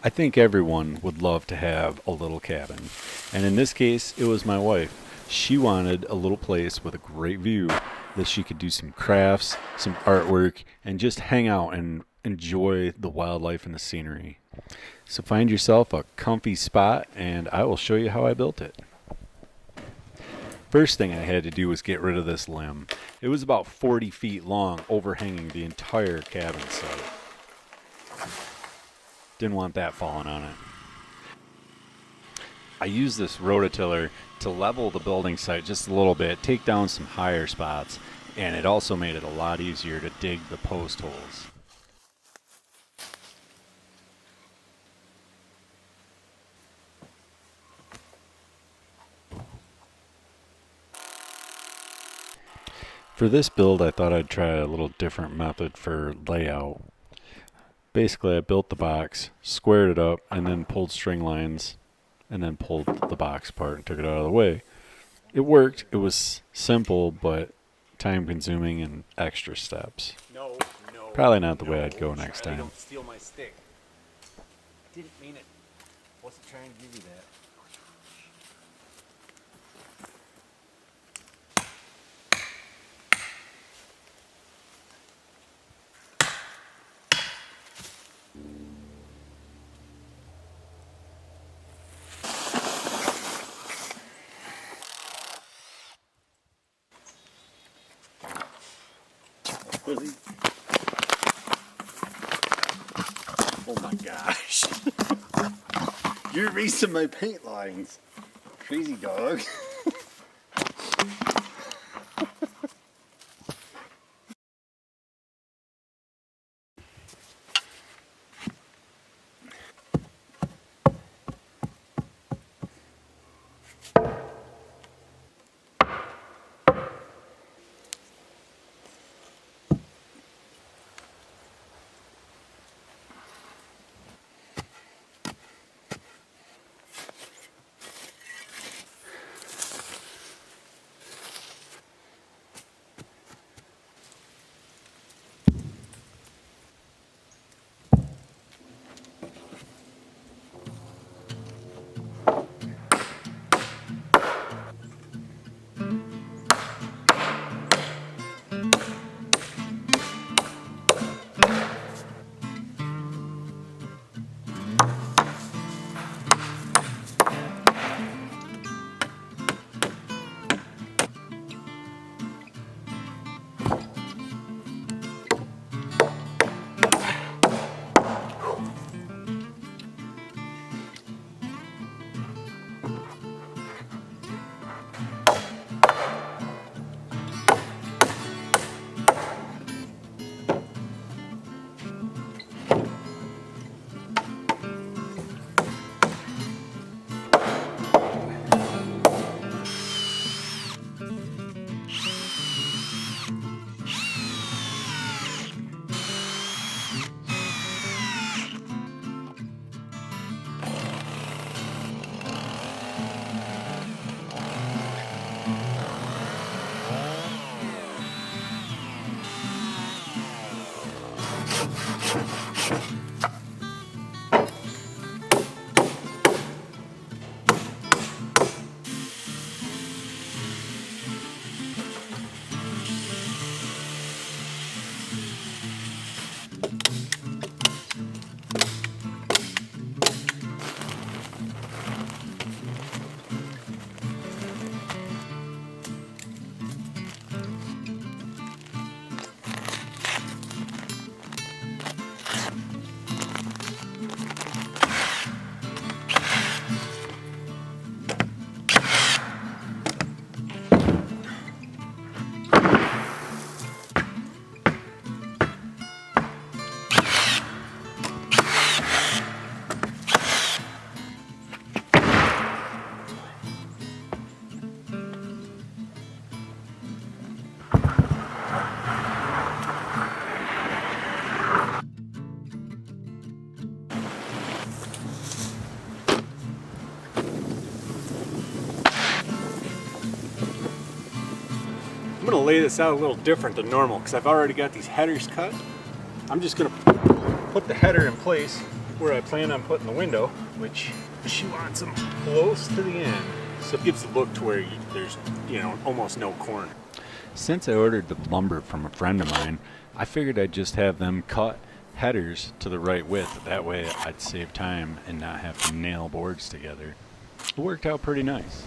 I think everyone would love to have a little cabin. And in this case, it was my wife. She wanted a little place with a great view that she could do some crafts, some artwork, and just hang out and enjoy the wildlife and the scenery. So find yourself a comfy spot, and I will show you how I built it. First thing I had to do was get rid of this limb. It was about 40 feet long, overhanging the entire cabin site. Didn't want that falling on it. I used this rototiller to level the building site just a little bit, take down some higher spots, and it also made it a lot easier to dig the post holes. For this build, I thought I'd try a little different method for layout. Basically, I built the box, squared it up, and then pulled string lines, and then pulled the box apart and took it out of the way. It worked. It was simple, but time-consuming and extra steps. No, no. Probably not the way no, I'd go next Charlie, time. Don't steal my stick. I didn't mean it. Wasn't trying to give you that. Really? Oh my gosh. You're erasing my paint lines. Crazy dog. I'm going to lay this out a little different than normal because I've already got these headers cut. I'm just going to put the header in place where I plan on putting the window, which she wants them close to the end, so it gives the look to where there's, almost no corner. Since I ordered the lumber from a friend of mine, I figured I'd just have them cut headers to the right width. That way I'd save time and not have to nail boards together. It worked out pretty nice.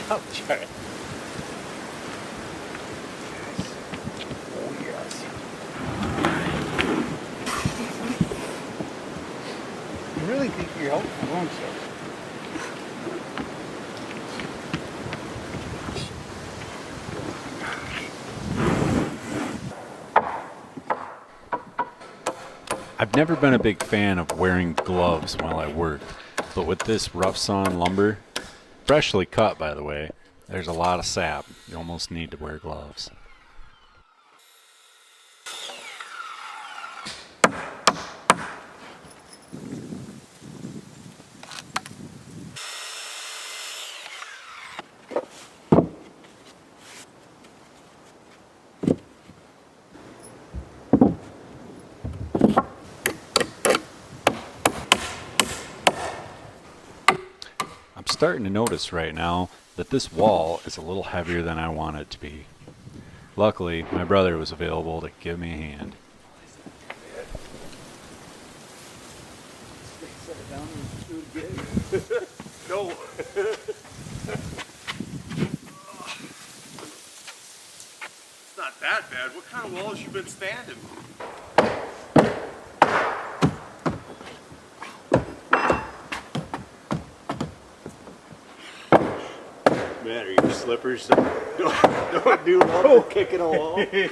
Oh, Jared. Oh, yes. You really think you're helping along, sir? I've never been a big fan of wearing gloves while I work, but with this rough sawn lumber, freshly cut by the way, there's a lot of sap. You almost need to wear gloves. I'm starting to notice right now that this wall is a little heavier than I want it to be. Luckily, my brother was available to give me a hand. Set it down and do it again. No. It's not that bad. What kind of walls you been standing? Man, are your slippers? Don't do well for kicking a wall. Shit,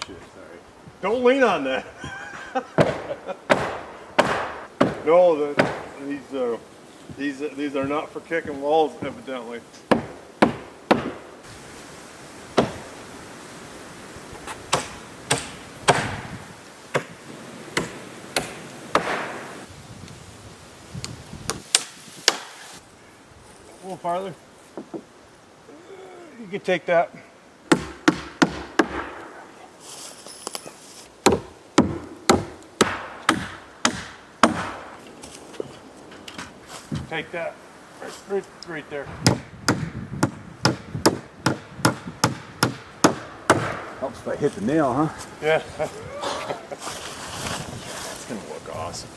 sorry. Don't lean on that. No, these are not for kicking walls, evidently. A little farther. You can take that. Take that. Right there. Helps if I hit the nail, huh? Yeah. It's gonna look awesome.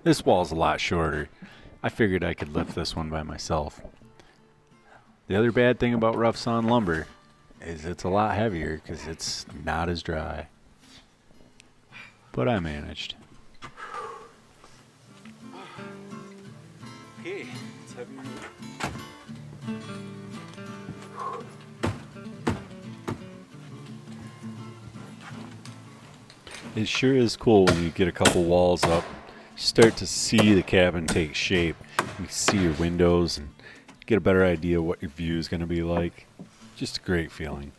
This wall's a lot shorter. I figured I could lift this one by myself. The other bad thing about rough sawn lumber is it's a lot heavier because it's not as dry. But I managed. Okay, it's heavy. It sure is cool when you get a couple walls up, start to see the cabin take shape. You see your windows and get a better idea what your view is going to be like. Just a great feeling.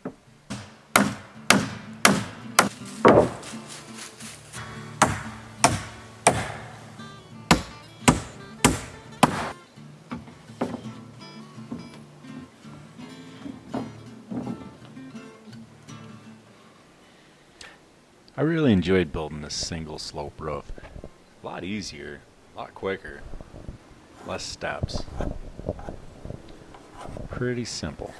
I really enjoyed building this single slope roof. A lot easier, a lot quicker, less steps. Pretty simple.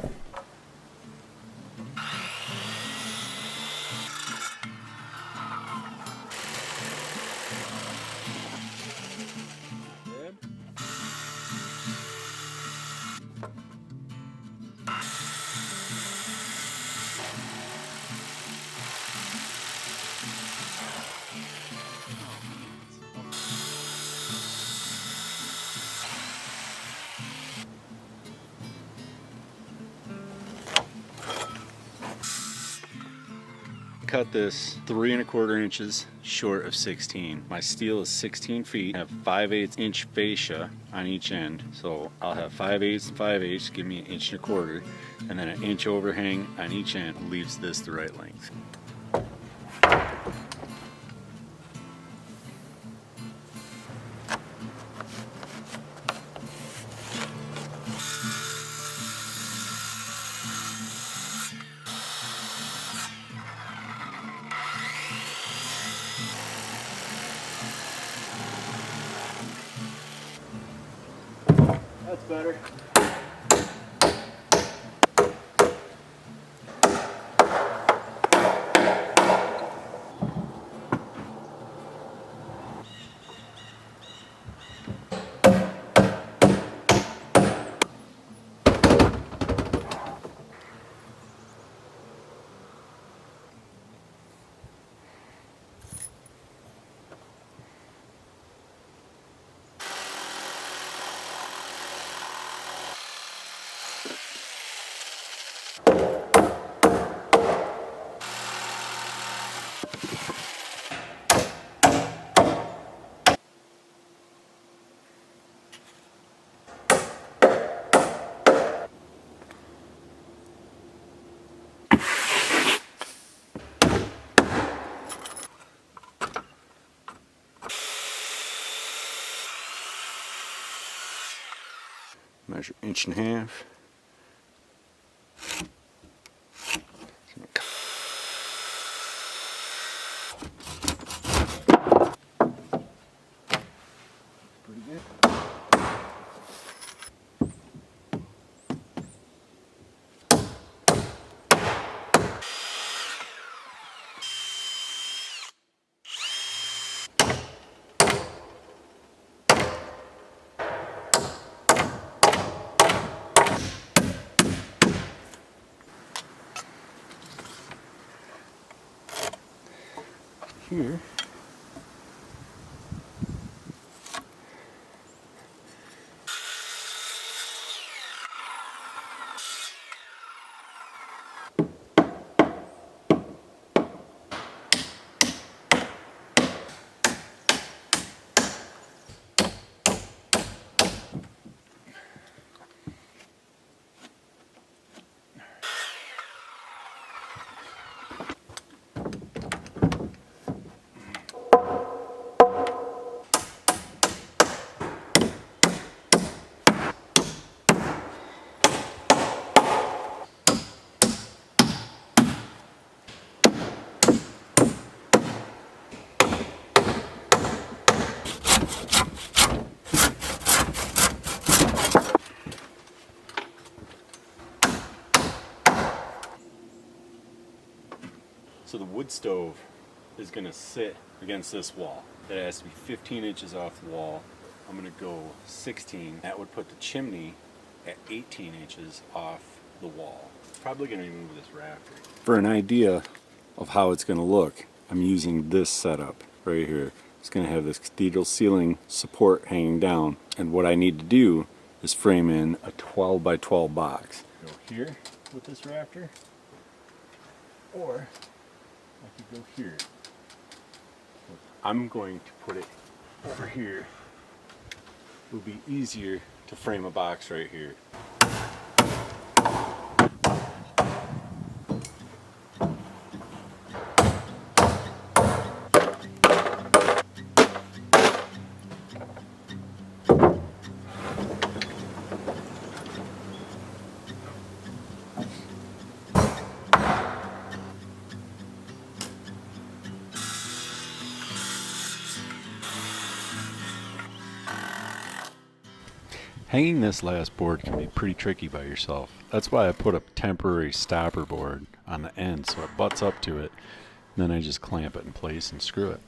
cut this 3¼ inches short of 16. My steel is 16 feet. I have 5/8 inch fascia on each end. So I'll have 5/8 and 5/8, give me 1¼ inch, and then an inch overhang on each end leaves this the right length. That's better. Measure 1.5 inches. Pretty good. Here, so the wood stove is going to sit against this wall. It has to be 15 inches off the wall. I'm going to go 16. That would put the chimney at 18 inches off the wall. Probably going to remove this rafter. For an idea of how it's going to look, I'm using this setup right here. It's going to have this cathedral ceiling support hanging down, and what I need to do is frame in a 12 by 12 box. Go here with this rafter, or I could go here. I'm going to put it over here. It will be easier to frame a box right here. Hanging this last board can be pretty tricky by yourself. That's why I put a temporary stopper board on the end so it butts up to it. And then I just clamp it in place and screw it.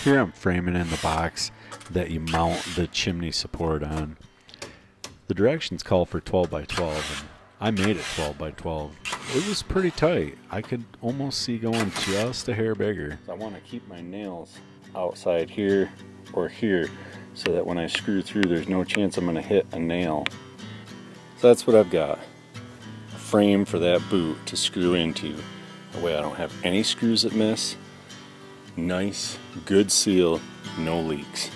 Here I'm framing in the box that you mount the chimney support on. The directions call for 12 by 12, and I made it 12 by 12. It was pretty tight. I could almost see going just a hair bigger. I want to keep my nails outside here or here so that when I screw through, there's no chance I'm going to hit a nail. So that's what I've got. A frame for that boot to screw into. That way I don't have any screws that miss. Nice, good seal, no leaks.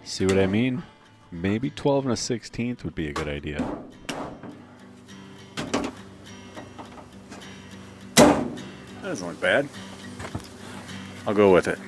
See what I mean? Maybe 12 1/16 would be a good idea. That doesn't look bad. I'll go with it.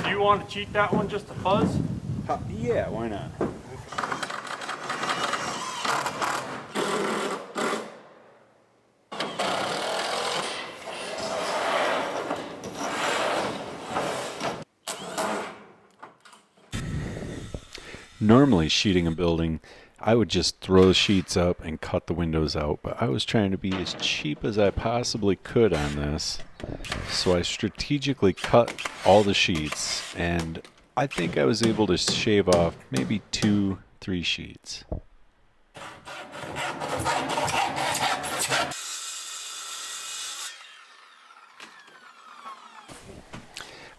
Do you want to cheat that one just to fuzz? Yeah, why not? Normally, sheeting a building, I would just throw sheets up and cut the windows out, but I was trying to be as cheap as I possibly could on this. So I strategically cut all the sheets, and I think I was able to shave off maybe 2-3 sheets.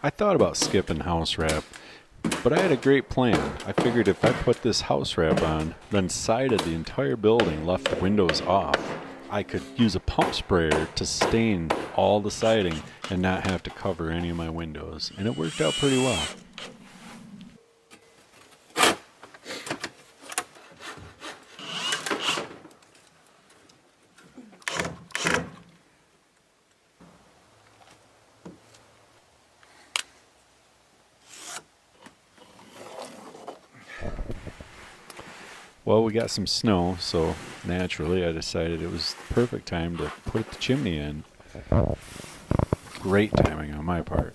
I thought about skipping house wrap, but I had a great plan. I figured if I put this house wrap on, then sided the entire building, left the windows off, I could use a pump sprayer to stain all the siding and not have to cover any of my windows. And it worked out pretty well. Well, we got some snow, so naturally I decided it was the perfect time to put the chimney in. Great timing on my part.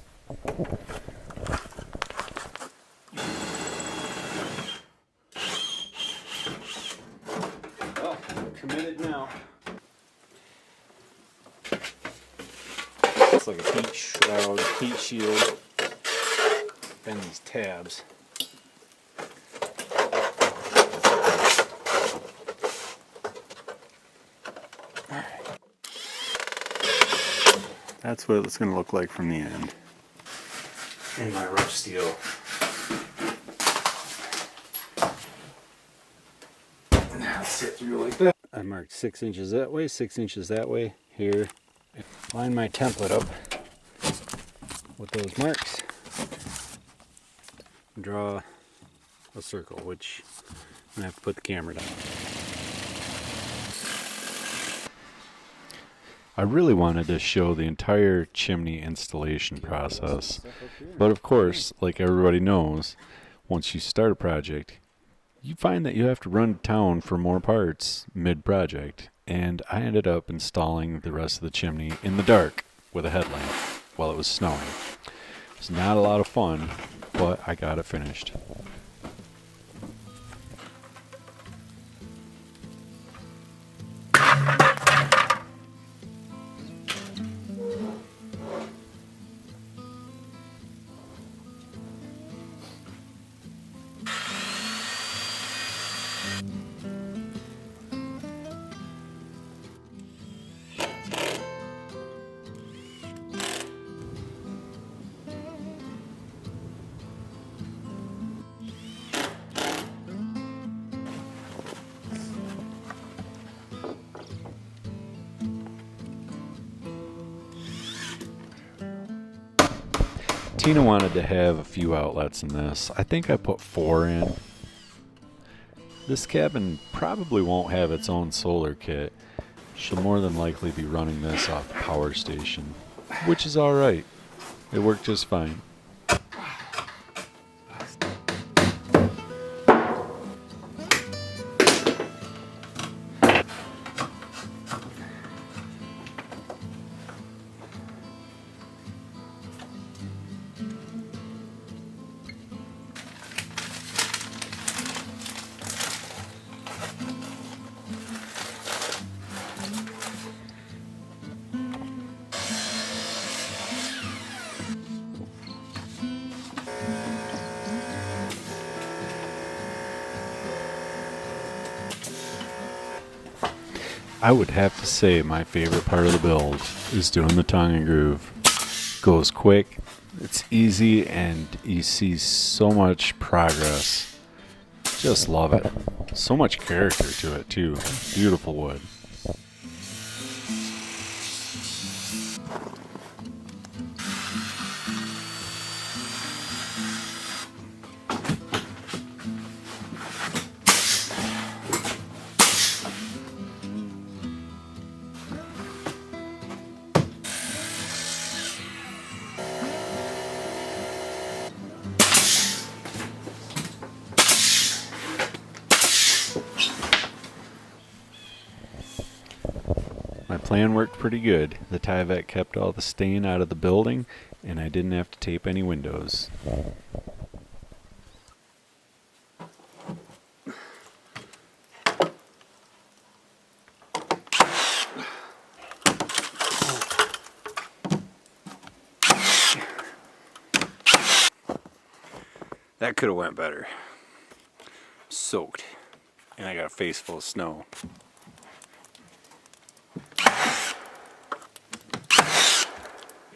Well, committed now. It's like a heat shroud, heat shield, and these tabs. That's what it's going to look like from the end. And my rough steel. Now sit through like that. I marked 6 inches that way, 6 inches that way. Here, line my template up with those marks. Draw a circle, which I'm going to have to put the camera down. I really wanted to show the entire chimney installation process, but of course, like everybody knows, once you start a project, you find that you have to run to town for more parts mid-project, and I ended up installing the rest of the chimney in the dark with a headlamp while it was snowing. It's not a lot of fun, but I got it finished. Tina wanted to have a few outlets in this. I think I put 4 in. This cabin probably won't have its own solar kit. She'll more than likely be running this off the power station, which is alright. It worked just fine. I would have to say my favorite part of the build is doing the tongue and groove. Goes quick, it's easy, and you see so much progress. Just love it. So much character to it too. Beautiful wood. My plan worked pretty good. The Tyvek kept all the stain out of the building, and I didn't have to tape any windows. That could have went better. Soaked. And I got a face full of snow.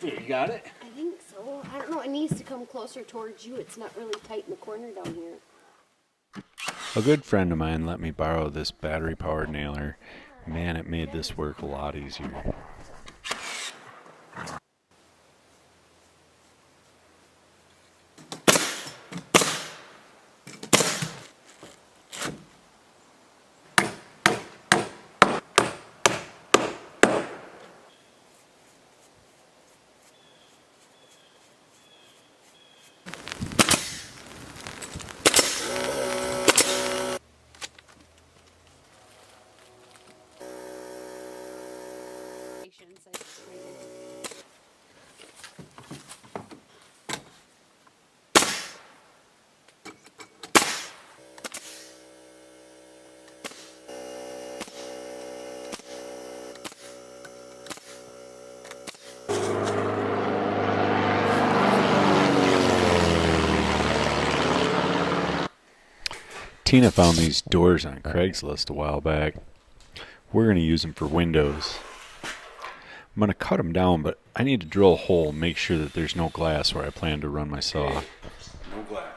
You got it? I think so. I don't know. It needs to come closer towards you. It's not really tight in the corner down here. A good friend of mine let me borrow this battery-powered nailer. Man, it made this work a lot easier. Tina found these doors on Craigslist a while back. We're going to use them for windows. I'm going to cut them down, but I need to drill a hole and make sure that there's no glass where I plan to run my saw. No glass.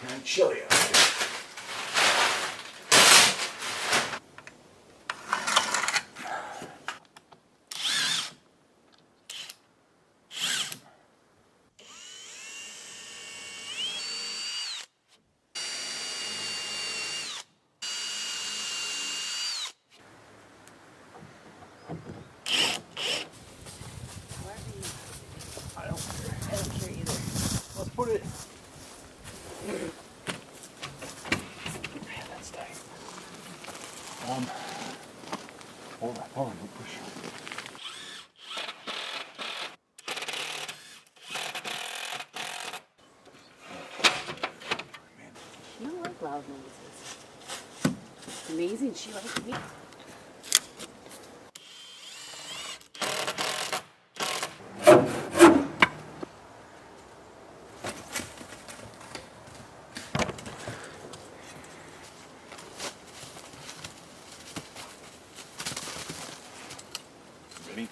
Kind of chilly out here. I don't care either. Let's put it. Man, that's tight. Hold on, don't push. She don't like loud noises. It's amazing she likes me. Ready?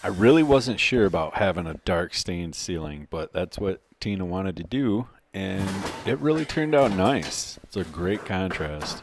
I really wasn't sure about having a dark stained ceiling, but that's what Tina wanted to do, and it really turned out nice. It's a great contrast.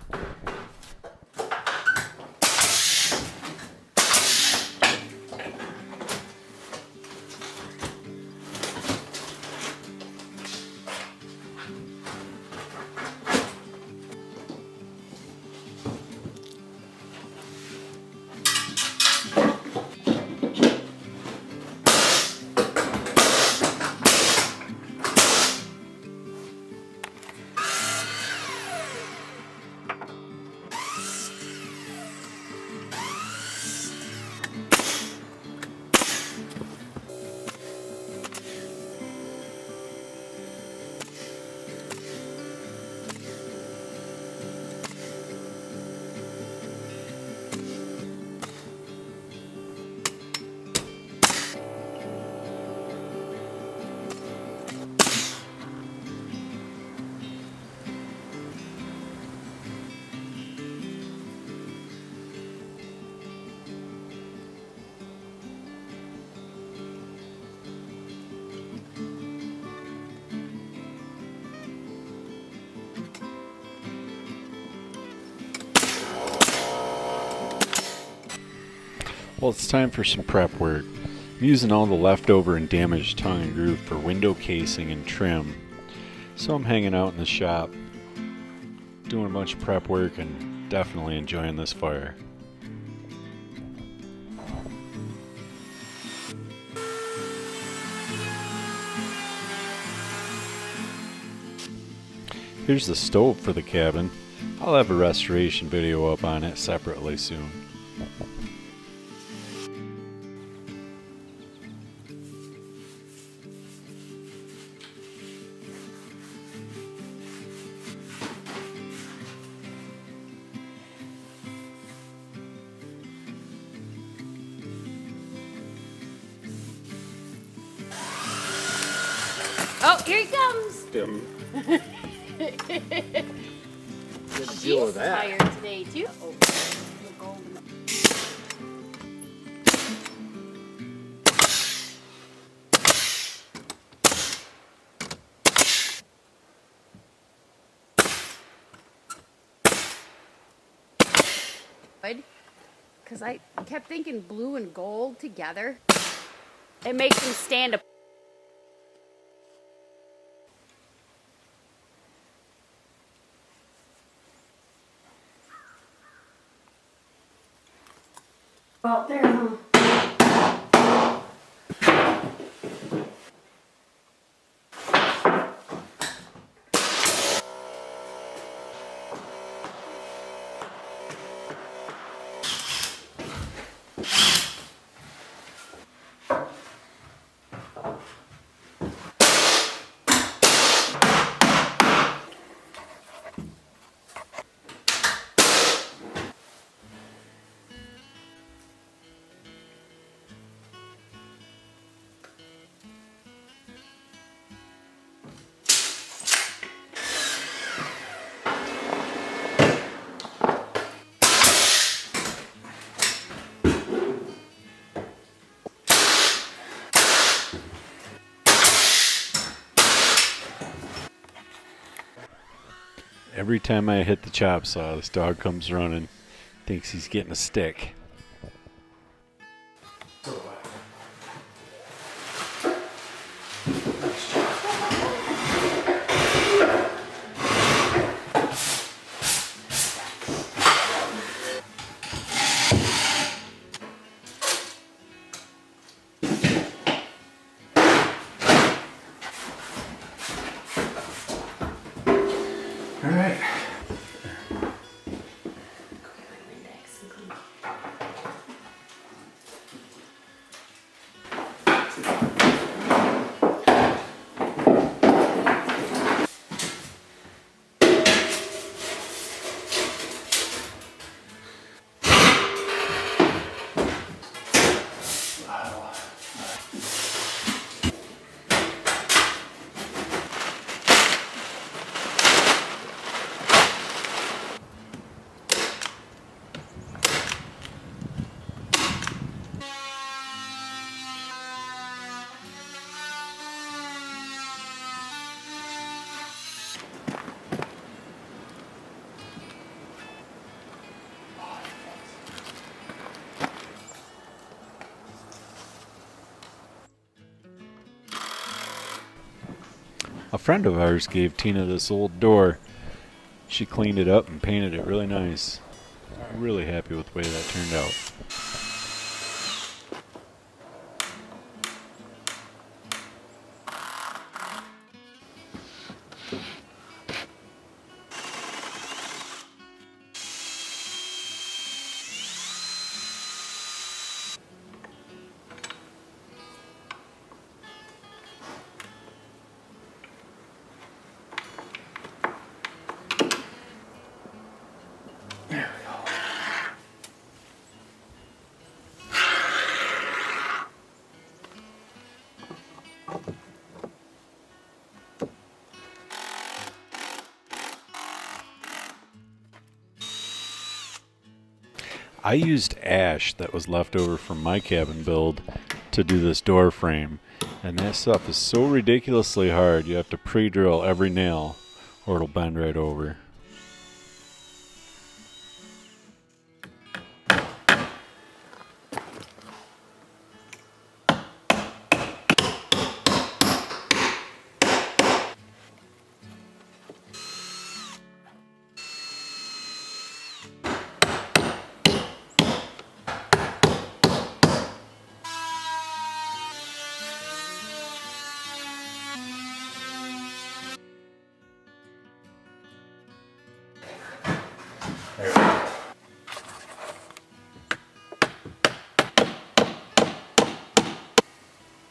Well, it's time for some prep work. I'm using all the leftover and damaged tongue and groove for window casing and trim. So I'm hanging out in the shop, doing a bunch of prep work and definitely enjoying this fire. Here's the stove for the cabin. I'll have a restoration video up on it separately soon. Oh, here he comes. Deal with She's that. tired today too. Oh, we'll go over the- Because I kept thinking blue and gold together. It makes them stand up. Out there, huh? Every time I hit the chop saw, this dog comes running, thinks he's getting a stick. A friend of ours gave Tina this old door. She cleaned it up and painted it really nice. Really happy with the way that turned out. I used ash that was left over from my cabin build to do this door frame, and that stuff is so ridiculously hard you have to pre-drill every nail or it'll bend right over.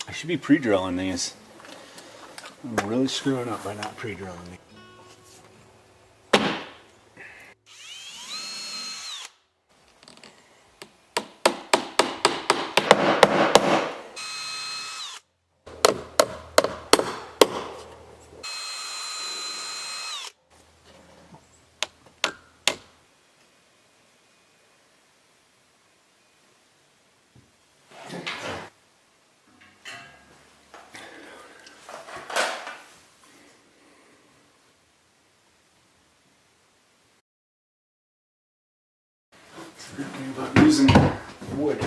I should be pre-drilling these. I'm really screwing up by not pre-drilling these. Good thing about using wood.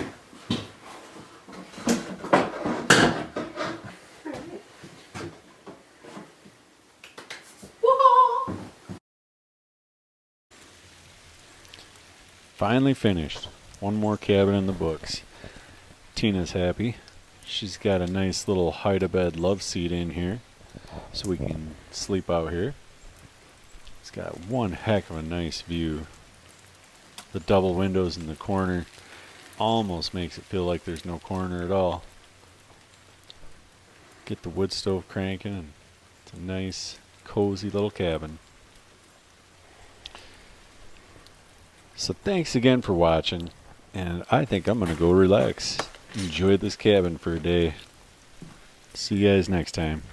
Finally finished. One more cabin in the books. Tina's happy. She's got a nice little hide-a-bed love seat in here so we can sleep out here. It's got one heck of a nice view. The double windows in the corner almost makes it feel like there's no corner at all. Get the wood stove cranking and it's a nice cozy little cabin. So thanks again for watching, and I think I'm gonna go relax. Enjoy this cabin for a day. See you guys next time.